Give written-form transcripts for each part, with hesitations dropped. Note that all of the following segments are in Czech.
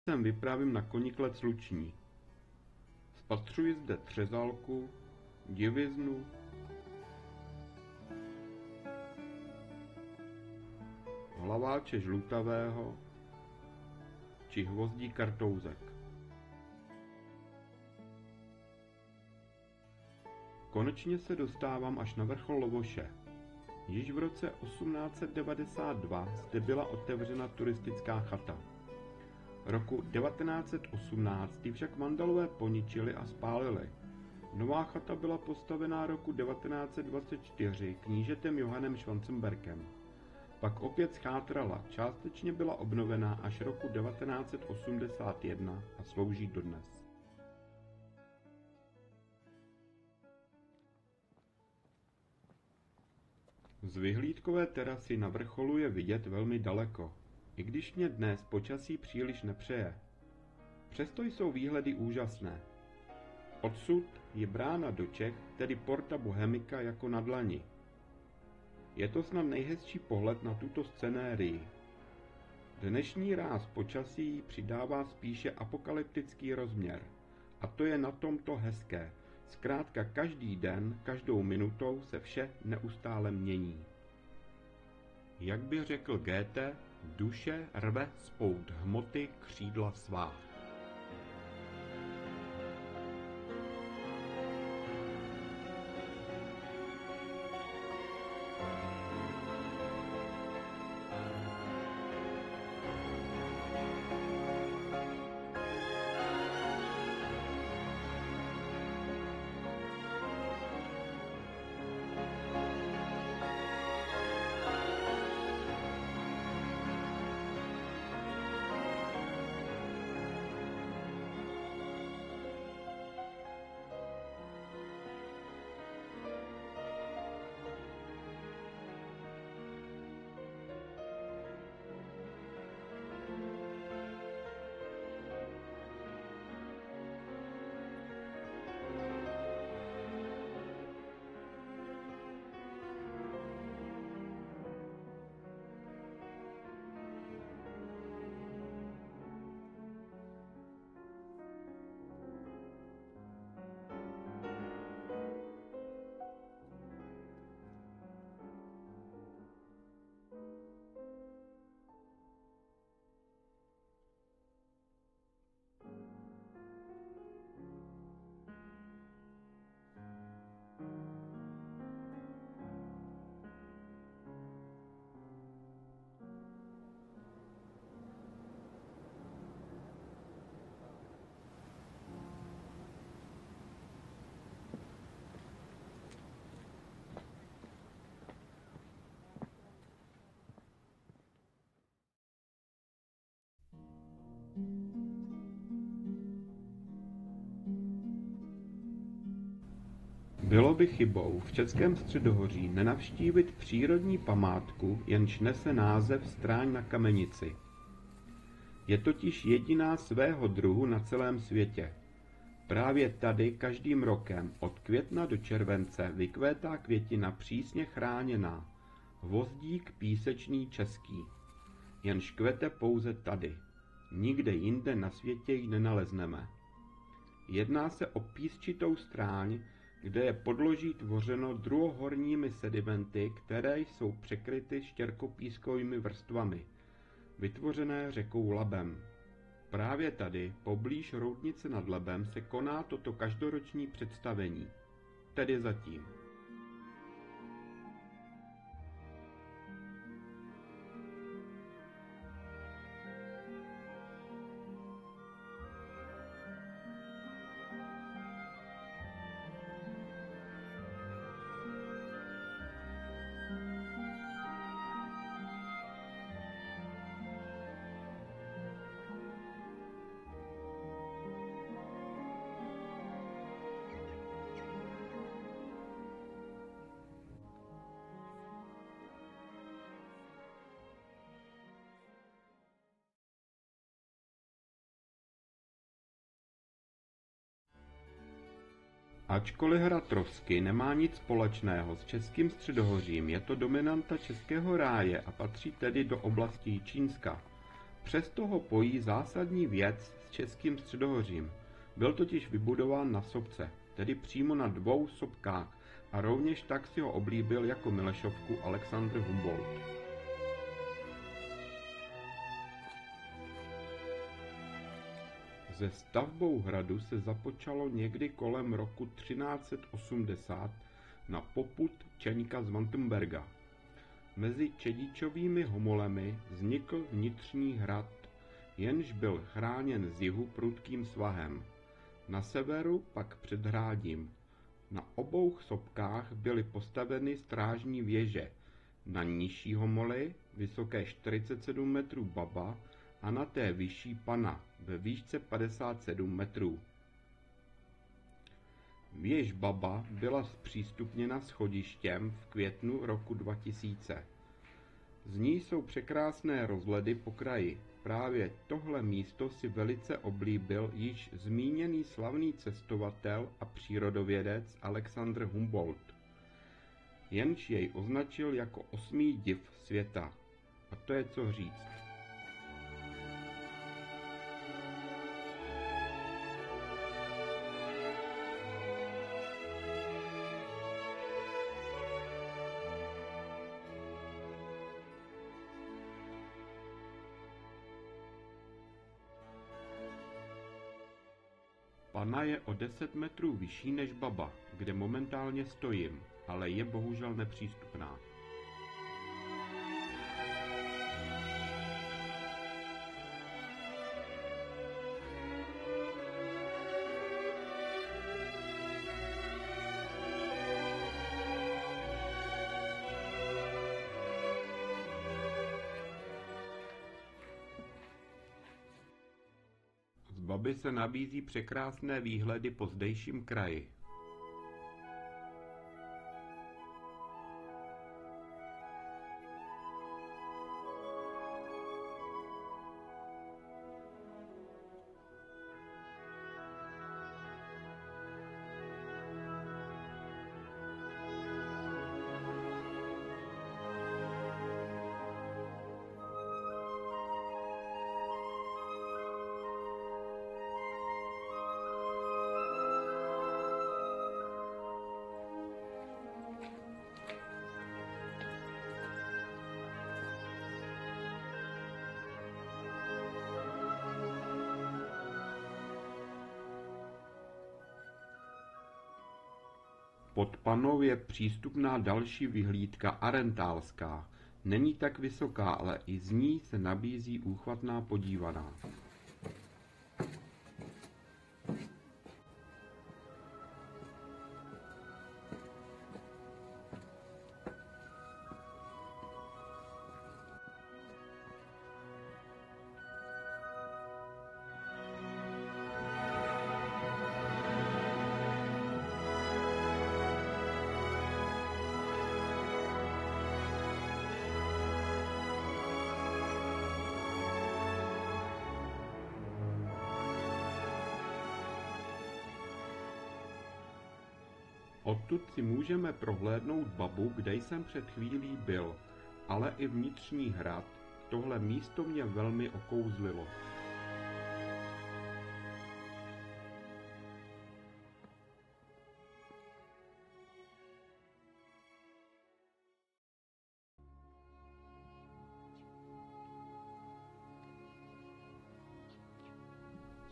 Sem vypravím na koniklet Sluční. Spatřuji zde třezalku, diviznu, hlaváče žlutavého či hvozdí kartouzek. Konečně se dostávám až na vrchol Lovoše. Již v roce 1892 zde byla otevřena turistická chata. Roku 1918 ji však Vandalové poničili a spálili. Nová chata byla postavená roku 1924 knížetem Johannem Schwanzenbergem. Pak opět schátrala, částečně byla obnovená až roku 1981 a slouží dodnes. Z vyhlídkové terasy na vrcholu je vidět velmi daleko, i když mě dnes počasí příliš nepřeje. Přesto jsou výhledy úžasné. Odsud je brána do Čech, tedy Porta Bohemica, jako na dlani. Je to snad nejhezčí pohled na tuto scenérii. Dnešní ráz počasí přidává spíše apokalyptický rozměr. A to je na tomto hezké. Zkrátka každý den, každou minutou se vše neustále mění. Jak by řekl Goethe, duše rve spout hmoty křídla svá. Bylo by chybou v Českém středohoří nenavštívit přírodní památku, jenž nese název Stráň na Kamenici. Je totiž jediná svého druhu na celém světě. Právě tady každým rokem od května do července vykvétá květina přísně chráněná, hvozdík písečný český. Jenž kvete pouze tady. Nikde jinde na světě ji nenalezneme. Jedná se o písčitou stráň, kde je podloží tvořeno druhohorními sedimenty, které jsou překryty štěrkopískovými vrstvami, vytvořené řekou Labem. Právě tady, poblíž Roudnice nad Labem, se koná toto každoroční představení, tedy zatím. Ačkoliv hrad Trosky nemá nic společného s Českým středohořím, je to dominanta Českého ráje a patří tedy do oblasti Jičínska. Přesto ho pojí zásadní věc s českým středohořím. Byl totiž vybudován na sopce, tedy přímo na 2 sopkách, a rovněž tak si ho oblíbil jako Milešovku Alexandr Humboldt. Se stavbou hradu se započalo někdy kolem roku 1380 na popud Čeňka z Vantemberga. Mezi Čedičovými homolemi vznikl vnitřní hrad, jenž byl chráněn z jihu prudkým svahem. Na severu pak předhrádím. Na obou sopkách byly postaveny strážní věže, na nižší homoli, vysoké 47 metrů Baba, a na té vyšší Pana, ve výšce 57 metrů. Věž Baba byla zpřístupněna schodištěm v květnu roku 2000. Z ní jsou překrásné rozhledy po kraji. Právě tohle místo si velice oblíbil již zmíněný slavný cestovatel a přírodovědec Alexandr Humboldt, jenž jej označil jako 8. div světa. A to je co říct. Pana je o 10 metrů vyšší než Baba, kde momentálně stojím, ale je bohužel nepřístupná. Z Baby se nabízí překrásné výhledy po zdejším kraji. Pod Panou je přístupná další vyhlídka Arentálská. Není tak vysoká, ale i z ní se nabízí úchvatná podívaná. Odtud si můžeme prohlédnout Babu, kde jsem před chvílí byl, ale i vnitřní hrad. Tohle místo mě velmi okouzlilo.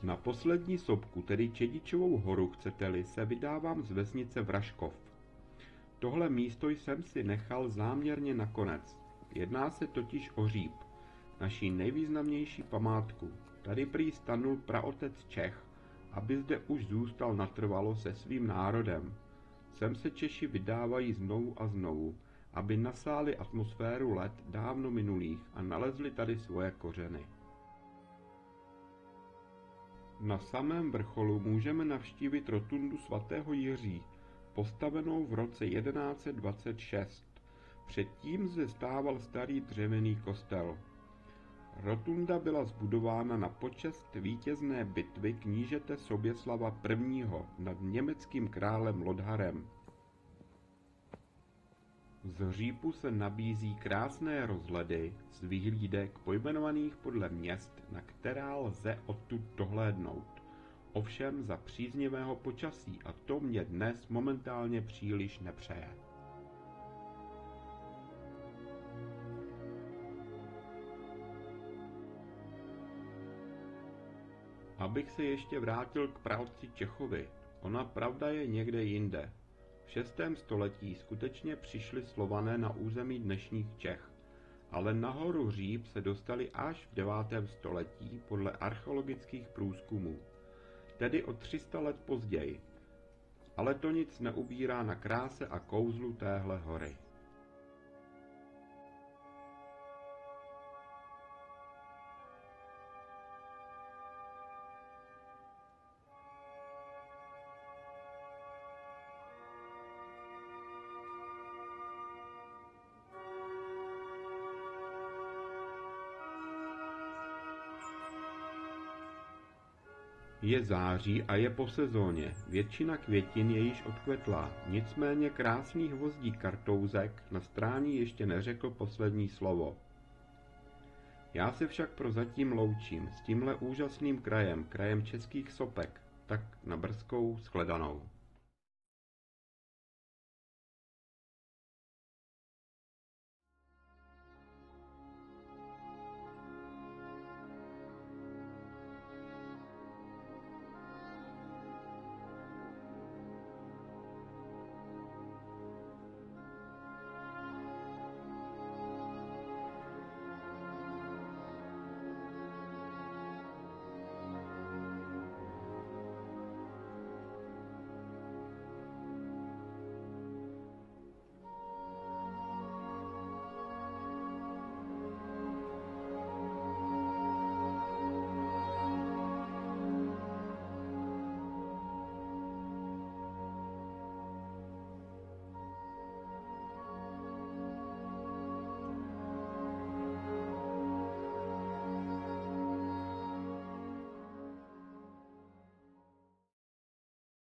Na poslední sopku, tedy Čedičovou horu, chcete-li, se vydávám z vesnice Vraškov. Tohle místo jsem si nechal záměrně nakonec. Jedná se totiž o Říp, naší nejvýznamnější památku. Tady prý stanul praotec Čech, aby zde už zůstal natrvalo se svým národem. Sem se Češi vydávají znovu a znovu, aby nasáli atmosféru let dávno minulých a nalezli tady svoje kořeny. Na samém vrcholu můžeme navštívit rotundu svatého Jiří, postavenou v roce 1126. Předtím zde stával starý dřevěný kostel. Rotunda byla zbudována na počest vítězné bitvy knížete Soběslava I. nad německým králem Lotharem. Z Hřípu se nabízí krásné rozhledy z vyhlídek pojmenovaných podle měst, na která lze odtud dohlédnout. Ovšem za příznivého počasí a to mě dnes momentálně příliš nepřeje. Abych se ještě vrátil k pralci Čechovi, ona pravda je někde jinde. V 6. století skutečně přišli Slované na území dnešních Čech, ale na horu Hříb se dostali až v 9. století podle archeologických průzkumů, tedy o 300 let později. Ale to nic neubírá na kráse a kouzlu téhle hory. Je září a je po sezóně, většina květin je již odkvetlá, nicméně krásný hvozdík kartouzek na stráni ještě neřekl poslední slovo. Já se však prozatím loučím s tímhle úžasným krajem českých sopek, tak na brzkou shledanou.